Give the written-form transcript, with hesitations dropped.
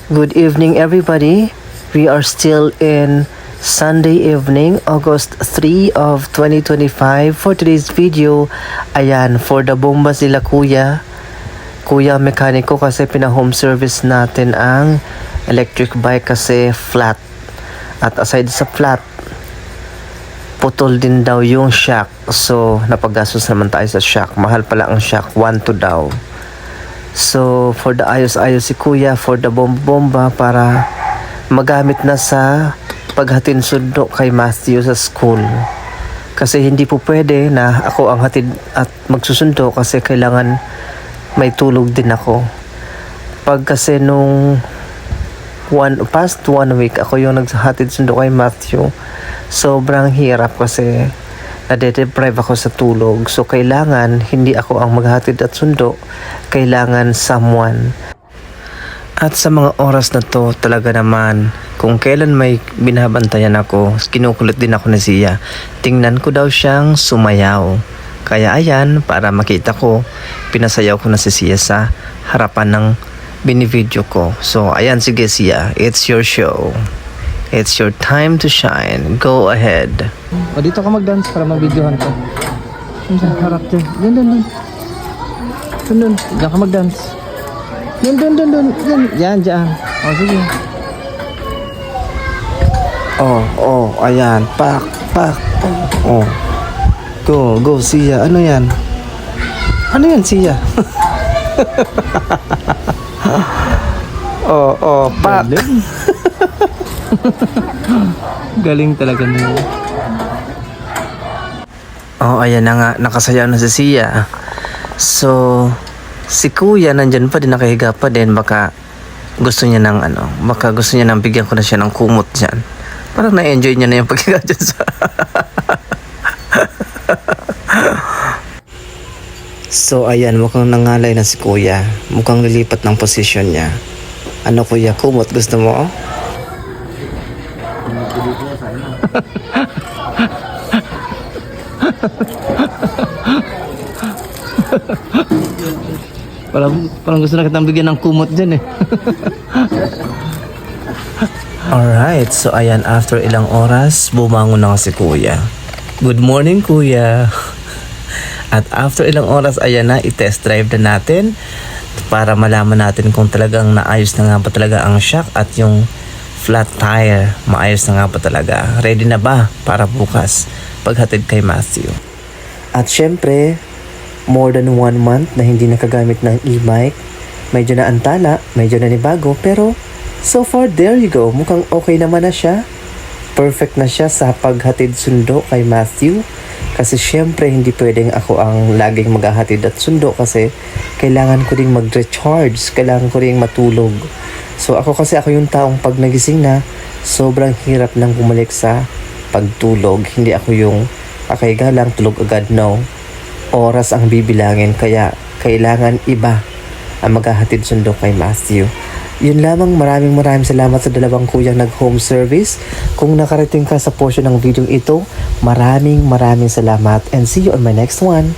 Good evening, everybody. We are still in Sunday evening, August 3 of 2025. For today's video, ayan, for the bomba sila kuya mekaniko kasi pina-home service natin ang electric bike kasi flat. At aside sa flat, putol din daw yung shock. So, napagastos naman tayo sa shock. Mahal pala ang shock, 1.2 daw. So, for the ayos-ayos si kuya, for the bomba para magamit na sa paghatid sundo kay Matthew sa school. Kasi hindi po pwede na ako ang hatid at magsusundo kasi kailangan may tulog din ako. Pag kasi nung past 1 week, ako yung naghatid sundo kay Matthew. Sobrang hirap kasi nade-deprive ako sa tulog. So, kailangan hindi ako ang maghatid at sundo. Kailangan someone. At sa mga oras na to, talaga naman, kung kailan may binabantayan ako, kinukulit din ako na siya. Tingnan ko daw siyang sumayaw. Kaya ayan, para makita ko, pinasayaw ko na si Sia sa harapan ng binivideo ko. So, ayan, sige Sia, it's your show. It's your time to shine. Go ahead. O, dito ka mag-dance para mabidyohan ko. Diyan, harap dyan. Dun. Diyan ka mag-dance. Dun. Yan. O, sige. Ayan. Pak. Oh. Go, Sia. Ano yan, Sia? Pak. Galing talaga niya. Ayan na nga, nakasayaw na si Sia. So, si kuya nandyan pa din, nakahiga pa din. Baka gusto niya ng bigyan ko na siya ng kumot dyan. Parang na-enjoy niya na yung paghiga dyan sa... So, ayan, mukhang nangalay na si kuya. Mukhang lilipat ng posisyon niya. Ano kuya, kumot gusto mo? Parang gusto na kitang bigyan ng kumot dyan eh. Alright, so ayan, after ilang oras, bumangon na si kuya. Good morning kuya. At after ilang oras, ayan na, i-test drive na natin para malaman natin kung talagang naayos na nga ba talaga ang shock at yung flat tire, maayos na nga ba talaga. Ready na ba para bukas paghatid kay Matthew? At syempre, more than 1 month na hindi nakagamit ng e-bike. Medyo na antala, medyo na nibago, pero so far, there you go. Mukhang okay naman na siya. Perfect na siya sa paghatid sundo kay Matthew. Kasi syempre, hindi pwedeng ako ang laging maghahatid at sundo kasi kailangan ko ring mag-recharge. Kailangan ko ring matulog. So ako yung taong pag nagising na, sobrang hirap nang bumalik sa pagtulog. Hindi ako yung kakahiga lang, tulog agad, no. Oras ang bibilangin, kaya kailangan iba ang maghahatid sundo kay Matthew. Yun lamang, maraming salamat sa dalawang kuyang nag-home service. Kung nakarating ka sa portion ng video ito, maraming salamat and see you on my next one.